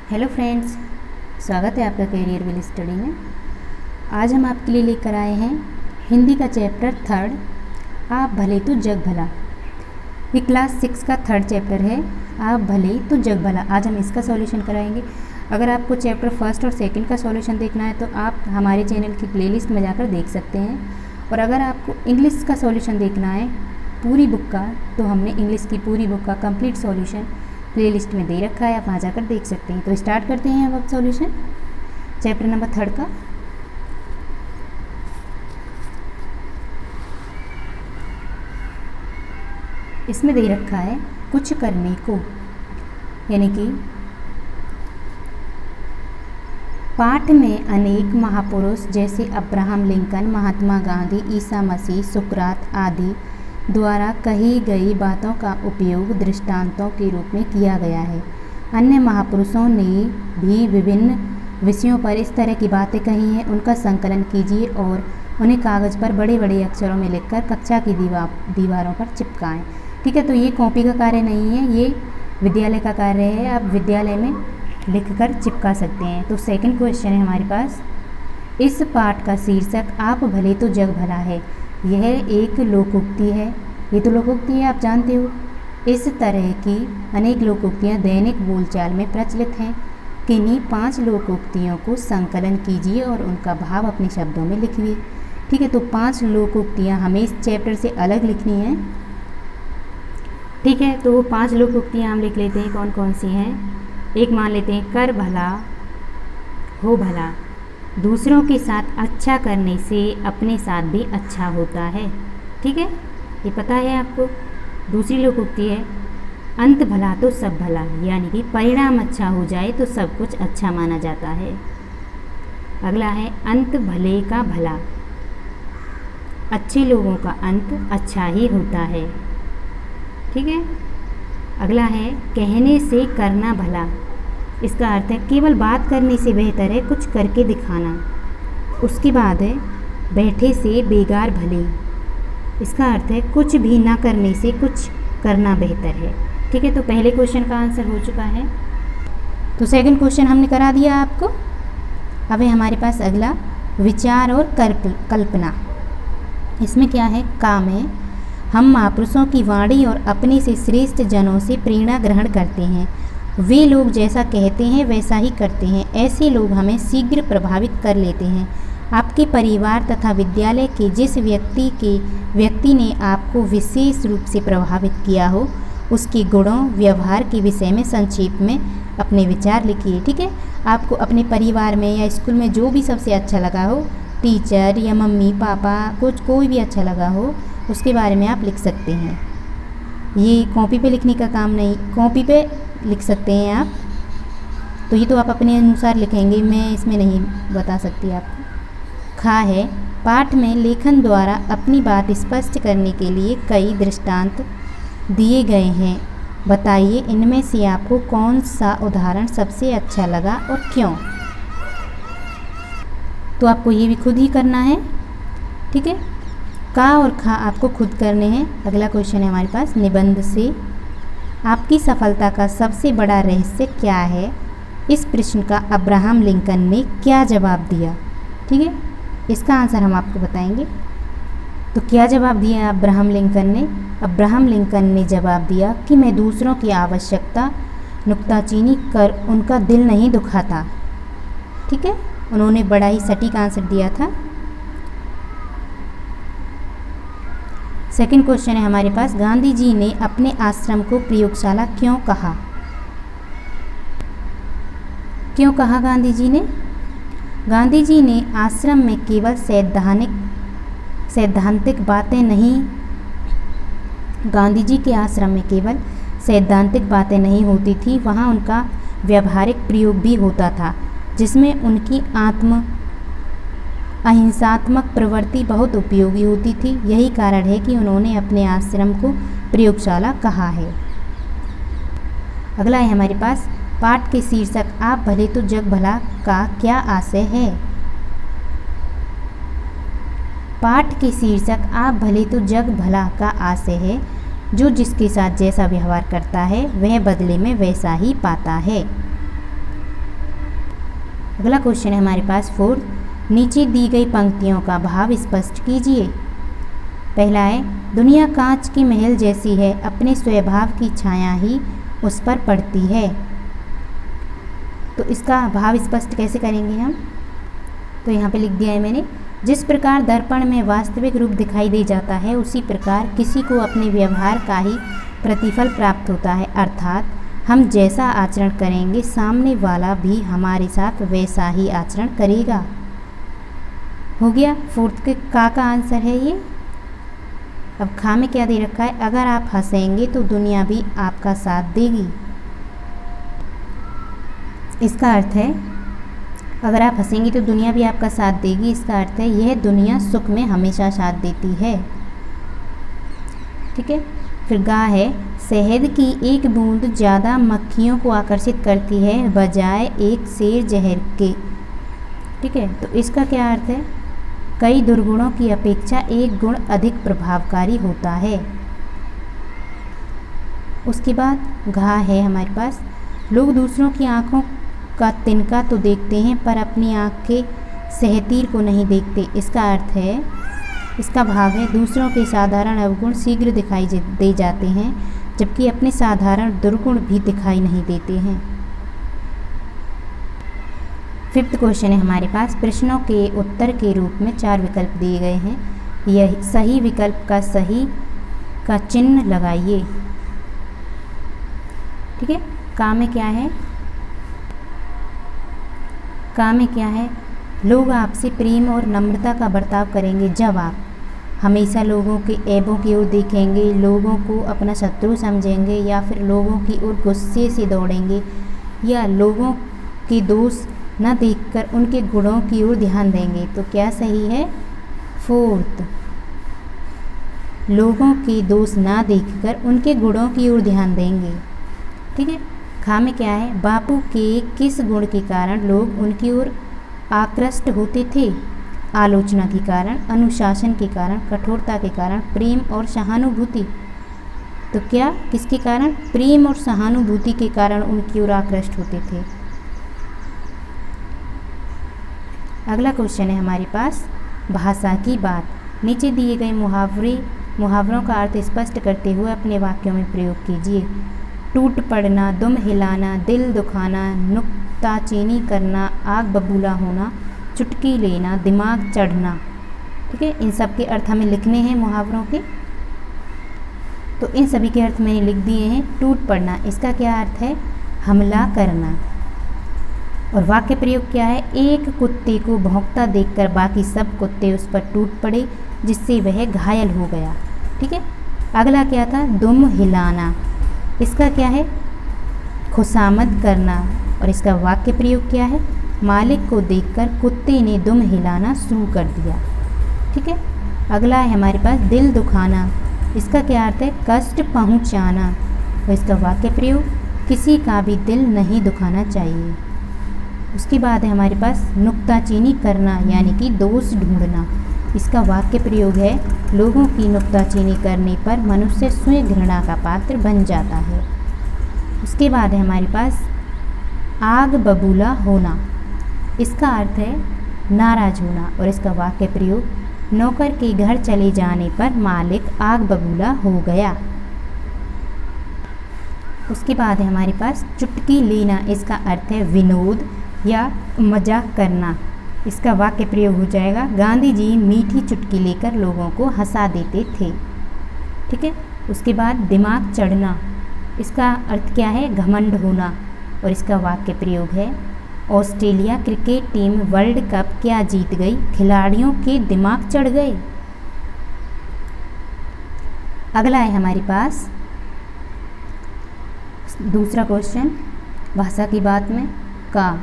Hello friends, स्वागत है आपका करियर विल स्टडी में। आज हम आपके लिए लेकर आए हैं हिंदी का चैप्टर 3, आप भले तो जग भला। ये क्लास 6 का 3rd चैप्टर है, आप भले तो जग भला। आज हम इसका सॉल्यूशन कराएंगे। अगर आपको चैप्टर 1 और 2 का सॉल्यूशन देखना है तो आप हमारे चैनल की प्लेलिस्ट में जाकर देख सकते हैं। और अगर आपको इंग्लिश का सॉल्यूशन देखना है पूरी बुक का, तो हमने इंग्लिश की पूरी बुक का कंप्लीट सॉल्यूशन प्लेलिस्ट में दे रखा है, आप वहाँ जाकर देख सकते हैं। तो स्टार्ट करते हैं अब सॉल्यूशन चैप्टर नंबर 3 का। इसमें दे रखा है कुछ करने को, यानी कि पाठ में अनेक महापुरुष जैसे अब्राहम लिंकन, महात्मा गांधी, ईसा मसीह, सुकरात आदि द्वारा कही गई बातों का उपयोग दृष्टांतों के रूप में किया गया है। अन्य महापुरुषों ने भी विभिन्न विषयों पर इस तरह की बातें कही हैं, उनका संकलन कीजिए और उन्हें कागज़ पर बड़े बड़े अक्षरों में लिखकर कक्षा की दीवारों पर चिपकाएं। ठीक है, तो ये कॉपी का कार्य नहीं है, ये विद्यालय का कार्य है, आप विद्यालय में लिखकर चिपका सकते हैं। तो सेकंड क्वेश्चन है हमारे पास, इस पाठ का शीर्षक आप भले तो जग भला है। यह एक लोकोक्ति है, ये तो लोकोक्ति है, आप जानते हो। इस तरह की अनेक लोकोक्तियाँ दैनिक बोलचाल में प्रचलित हैं। किन्हीं 5 लोकोक्तियों को संकलन कीजिए और उनका भाव अपने शब्दों में लिखिए। ठीक है, तो 5 लोकोक्तियाँ हमें इस चैप्टर से अलग लिखनी हैं। ठीक है, तो वो 5 लोकोक्तियाँ हम लिख लेते हैं। कौन कौन सी हैं? एक मान लेते हैं, कर भला हो भला। दूसरों के साथ अच्छा करने से अपने साथ भी अच्छा होता है। ठीक है, ये पता है आपको। दूसरी लोकोक्ति है, अंत भला तो सब भला, यानी कि परिणाम अच्छा हो जाए तो सब कुछ अच्छा माना जाता है। अगला है, अंत भले का भला, अच्छे लोगों का अंत अच्छा ही होता है। ठीक है, अगला है, कहने से करना भला। इसका अर्थ है केवल बात करने से बेहतर है कुछ करके दिखाना। उसके बाद है, बैठे से बेगार भले। इसका अर्थ है कुछ भी ना करने से कुछ करना बेहतर है। ठीक है, तो पहले क्वेश्चन का आंसर हो चुका है। तो सेकंड क्वेश्चन हमने करा दिया आपको। अब है हमारे पास अगला, विचार और कल्पना। इसमें क्या है? काम है, हम महापुरुषों की वाणी और अपने से श्रेष्ठ जनों से प्रेरणा ग्रहण करते हैं। वे लोग जैसा कहते हैं वैसा ही करते हैं। ऐसे लोग हमें शीघ्र प्रभावित कर लेते हैं। आपके परिवार तथा विद्यालय के जिस व्यक्ति ने आपको विशेष रूप से प्रभावित किया हो, उसके गुणों व्यवहार के विषय में संक्षेप में अपने विचार लिखिए। ठीक है, आपको अपने परिवार में या स्कूल में जो भी सबसे अच्छा लगा हो, टीचर या मम्मी पापा, कोई भी अच्छा लगा हो, उसके बारे में आप लिख सकते हैं। ये कॉपी पे लिखने का काम नहीं, कॉपी पे लिख सकते हैं आप। तो ये तो आप अपने अनुसार लिखेंगे, मैं इसमें नहीं बता सकती आपको। खा है, पाठ में लेखन द्वारा अपनी बात स्पष्ट करने के लिए कई दृष्टांत दिए गए हैं। बताइए इनमें से आपको कौन सा उदाहरण सबसे अच्छा लगा और क्यों। तो आपको ये भी खुद ही करना है। ठीक है, का और खा आपको खुद करने हैं। अगला क्वेश्चन है हमारे पास, निबंध से आपकी सफलता का सबसे बड़ा रहस्य क्या है? इस प्रश्न का अब्राहम लिंकन ने क्या जवाब दिया? ठीक है, इसका आंसर हम आपको बताएंगे। तो क्या जवाब दिया अब्राहम लिंकन ने? अब्राहम लिंकन ने जवाब दिया कि मैं दूसरों की आवश्यकता नुक्ताचीनी कर उनका दिल नहीं दुखाता। ठीक है, उन्होंने बड़ा ही सटीक आंसर दिया था। सेकंड क्वेश्चन है हमारे पास, गांधी जी ने अपने आश्रम को प्रयोगशाला क्यों कहा? क्यों कहा गांधी जी ने? गांधी जी ने आश्रम में केवल सैद्धांतिक बातें नहीं, गांधी जी के आश्रम में केवल सैद्धांतिक बातें नहीं होती थी, वहाँ उनका व्यावहारिक प्रयोग भी होता था, जिसमें उनकी अहिंसात्मक प्रवृत्ति बहुत उपयोगी होती थी। यही कारण है कि उन्होंने अपने आश्रम को प्रयोगशाला कहा है। अगला है हमारे पास, पाठ के शीर्षक आप भले तो जग भला का क्या आशय है? पाठ के शीर्षक आप भले तो जग भला का आशय है, जो जिसके साथ जैसा व्यवहार करता है वह बदले में वैसा ही पाता है। अगला क्वेश्चन है हमारे पास 4, नीचे दी गई पंक्तियों का भाव स्पष्ट कीजिए। पहला है, दुनिया कांच की महल जैसी है, अपने स्वभाव की छाया ही उस पर पड़ती है। तो इसका भाव स्पष्ट कैसे करेंगे हम? तो यहाँ पे लिख दिया है मैंने, जिस प्रकार दर्पण में वास्तविक रूप दिखाई दे जाता है, उसी प्रकार किसी को अपने व्यवहार का ही प्रतिफल प्राप्त होता है। अर्थात हम जैसा आचरण करेंगे, सामने वाला भी हमारे साथ वैसा ही आचरण करेगा। हो गया, 4th के का आंसर है ये। अब खा में क्या दे रखा है, अगर आप हंसेंगे तो दुनिया भी आपका साथ देगी। इसका अर्थ है अगर आप हंसेंगे तो दुनिया भी आपका साथ देगी। इसका अर्थ है यह दुनिया सुख में हमेशा साथ देती है। ठीक है। फिर गा है, शहद की एक बूंद ज़्यादा मक्खियों को आकर्षित करती है बजाय एक सेर जहर के। ठीक है, तो इसका क्या अर्थ है, कई दुर्गुणों की अपेक्षा एक गुण अधिक प्रभावकारी होता है। उसके बाद घा है हमारे पास, लोग दूसरों की आँखों का तिनका तो देखते हैं पर अपनी आँख के सहतीर को नहीं देखते। इसका अर्थ है, इसका भाव है, दूसरों के साधारण अवगुण शीघ्र दिखाई दे जाते हैं जबकि अपने साधारण दुर्गुण भी दिखाई नहीं देते हैं। 5th क्वेश्चन है हमारे पास, प्रश्नों के उत्तर के रूप में 4 विकल्प दिए गए हैं। यह सही विकल्प का सही का चिन्ह लगाइए। ठीक है, का में क्या है, का में क्या है, लोग आपसे प्रेम और नम्रता का बर्ताव करेंगे जब आप हमेशा लोगों के ऐबों की ओर देखेंगे, लोगों को अपना शत्रु समझेंगे, या फिर लोगों की ओर गुस्से से दौड़ेंगे, या लोगों के दोष न देखकर उनके गुणों की ओर ध्यान देंगे। तो क्या सही है, 4th, लोगों के दोष ना देखकर उनके गुणों की ओर ध्यान देंगे। ठीक है। खा में क्या है, बापू के किस गुण के कारण लोग उनकी ओर आकृष्ट होते थे? आलोचना के कारण, अनुशासन के कारण, कठोरता के कारण, प्रेम और सहानुभूति। तो क्या किसके कारण, प्रेम और सहानुभूति के कारण उनकी ओर आकृष्ट होते थे। अगला क्वेश्चन है हमारे पास, भाषा की बात। नीचे दिए गए मुहावरों का अर्थ स्पष्ट करते हुए अपने वाक्यों में प्रयोग कीजिए। टूट पड़ना, दुम हिलाना, दिल दुखाना, नुक्ताचीनी करना, आग बबूला होना, चुटकी लेना, दिमाग चढ़ना। ठीक है, इन सब के अर्थ हमें लिखने हैं मुहावरों के। तो इन सभी के अर्थ मैंने लिख दिए हैं। टूट पड़ना, इसका क्या अर्थ है, हमला करना। और वाक्य प्रयोग क्या है, एक कुत्ते को भौंकता देखकर बाकी सब कुत्ते उस पर टूट पड़े जिससे वह घायल हो गया। ठीक है। अगला क्या था, दुम हिलाना, इसका क्या है, खुशामद करना। और इसका वाक्य प्रयोग क्या है, मालिक को देखकर कुत्ते ने दुम हिलाना शुरू कर दिया। ठीक है। अगला है हमारे पास, दिल दुखाना, इसका क्या अर्थ है, कष्ट पहुंचाना। और इसका वाक्य प्रयोग, किसी का भी दिल नहीं दुखाना चाहिए। उसके बाद है हमारे पास, नुक्ताचीनी करना यानी कि दोष ढूंढना। इसका वाक्य प्रयोग है, लोगों की नुक्ताचीनी करने पर मनुष्य स्वयं घृणा का पात्र बन जाता है। उसके बाद है हमारे पास, आग बबूला होना, इसका अर्थ है नाराज होना। और इसका वाक्य प्रयोग, नौकर के घर चले जाने पर मालिक आग बबूला हो गया। उसके बाद है हमारे पास, चुटकी लेना, इसका अर्थ है विनोद या मजाक करना। इसका वाक्य प्रयोग हो जाएगा, गांधी जी मीठी चुटकी लेकर लोगों को हंसा देते थे। ठीक है। उसके बाद दिमाग चढ़ना, इसका अर्थ क्या है, घमंड होना। और इसका वाक्य प्रयोग है, Australia cricket team world cup क्या जीत गई, खिलाड़ियों के दिमाग चढ़ गए। अगला है हमारे पास दूसरा क्वेश्चन, भाषा की बात में का,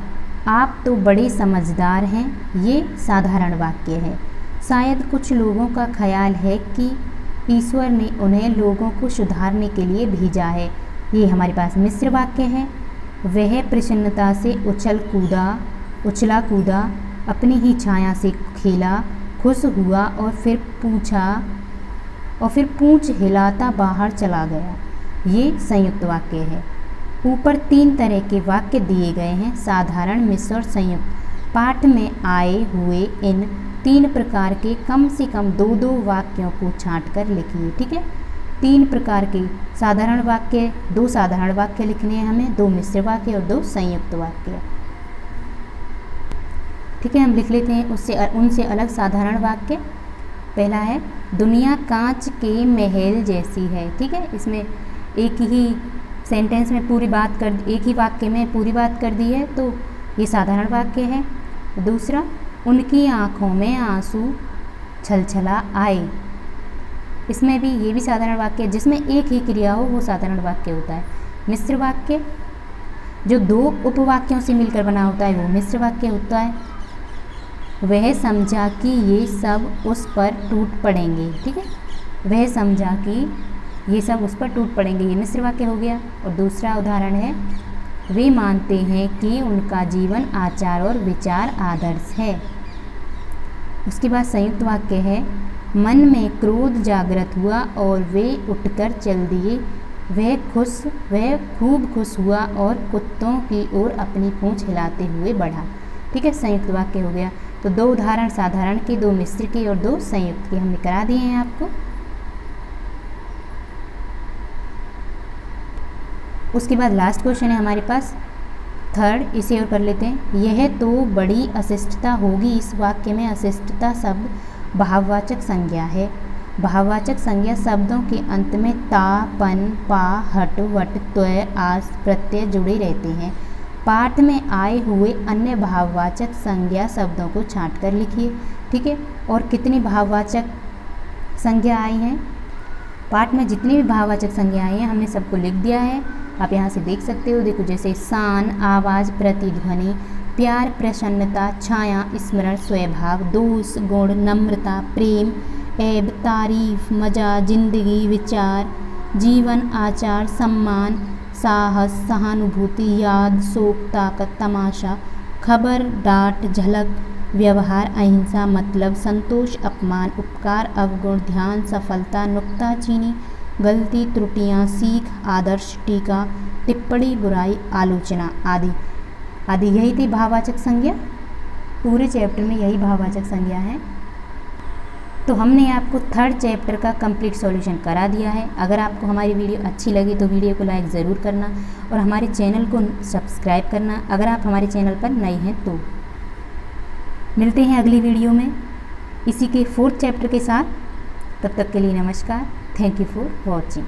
आप तो बड़े समझदार हैं, ये साधारण वाक्य है। शायद कुछ लोगों का ख्याल है कि ईश्वर ने उन्हें लोगों को सुधारने के लिए भेजा है। ये हमारे पास मिश्र वाक्य है। वह प्रसन्नता से उछला कूदा, अपनी ही छाया से खेला, खुश हुआ और फिर पूंछ हिलाता बाहर चला गया। ये संयुक्त वाक्य है। ऊपर 3 तरह के वाक्य दिए गए हैं, साधारण, मिश्र और संयुक्त। पाठ में आए हुए इन 3 प्रकार के कम से कम 2-2 वाक्यों को छांटकर लिखिए। ठीक है, 3 प्रकार के साधारण वाक्य, 2 साधारण वाक्य लिखने हैं हमें, 2 मिश्र वाक्य और 2 संयुक्त वाक्य। ठीक है, हम लिख लेते हैं उनसे अलग साधारण वाक्य। पहला है, दुनिया कांच के महल जैसी है। ठीक है, इसमें एक ही सेंटेंस में पूरी बात कर, एक ही वाक्य में पूरी बात कर दी है, तो ये साधारण वाक्य है। दूसरा, उनकी आँखों में आंसू छलछला आए, इसमें भी ये भी साधारण वाक्य, जिसमें एक ही क्रिया हो वो साधारण वाक्य होता है। मिश्र वाक्य, जो 2 उपवाक्यों से मिलकर बना होता है वो मिश्र वाक्य होता है। वह समझा कि ये सब उस पर टूट पड़ेंगे। ठीक है, वह समझा कि ये सब उस पर टूट पड़ेंगे, ये मिश्र वाक्य हो गया। और दूसरा उदाहरण है, वे मानते हैं कि उनका जीवन आचार और विचार आदर्श है। उसके बाद संयुक्त वाक्य है, मन में क्रोध जागृत हुआ और वे उठकर चल दिए, वह खूब खुश हुआ और कुत्तों की ओर अपनी पूंछ हिलाते हुए बढ़ा। ठीक है, संयुक्त वाक्य हो गया। तो 2 उदाहरण साधारण के, 2 मिश्र के और 2 संयुक्त के हमने करा दिए हैं आपको। उसके बाद लास्ट क्वेश्चन है हमारे पास, थर्ड, इसे और कर लेते हैं। यह तो बड़ी अशिष्टता होगी। इस वाक्य में अशिष्टता शब्द भाववाचक संज्ञा है। भाववाचक संज्ञा शब्दों के अंत में ता, पन, पा, हट, वट, त्वय, आस प्रत्यय जुड़े रहते हैं। पाठ में आए हुए अन्य भाववाचक संज्ञा शब्दों को छांटकर लिखिए। ठीक है, और कितनी भाववाचक संज्ञा आई हैं, पाठ में जितनी भी भाववाचक संज्ञा आई हैं हमने सबको लिख दिया है। आप यहाँ से देख सकते हो, देखो जैसे शान, आवाज़, प्रतिध्वनि, प्यार, प्रसन्नता, छाया, स्मरण, स्वभाव, दोष, गुण, नम्रता, प्रेम, ऐब, तारीफ, मजा, जिंदगी, विचार, जीवन, आचार, सम्मान, साहस, सहानुभूति, याद, शोक, ताकत, तमाशा, खबर, डांट, झलक, व्यवहार, अहिंसा, मतलब, संतोष, अपमान, उपकार, अवगुण, ध्यान, सफलता, नुक्ताचीनी, गलती, त्रुटियाँ, सीख, आदर्श, टीका, टिप्पणी, बुराई, आलोचना आदि आदि। यही थी भाववाचक संज्ञा। पूरे चैप्टर में यही भाववाचक संज्ञा है। तो हमने आपको 3rd चैप्टर का कंप्लीट सॉल्यूशन करा दिया है। अगर आपको हमारी वीडियो अच्छी लगी तो वीडियो को लाइक ज़रूर करना और हमारे चैनल को सब्सक्राइब करना अगर आप हमारे चैनल पर नए हैं तो। मिलते हैं अगली वीडियो में इसी के 4th चैप्टर के साथ। तब तक के लिए नमस्कार। Thank you for watching.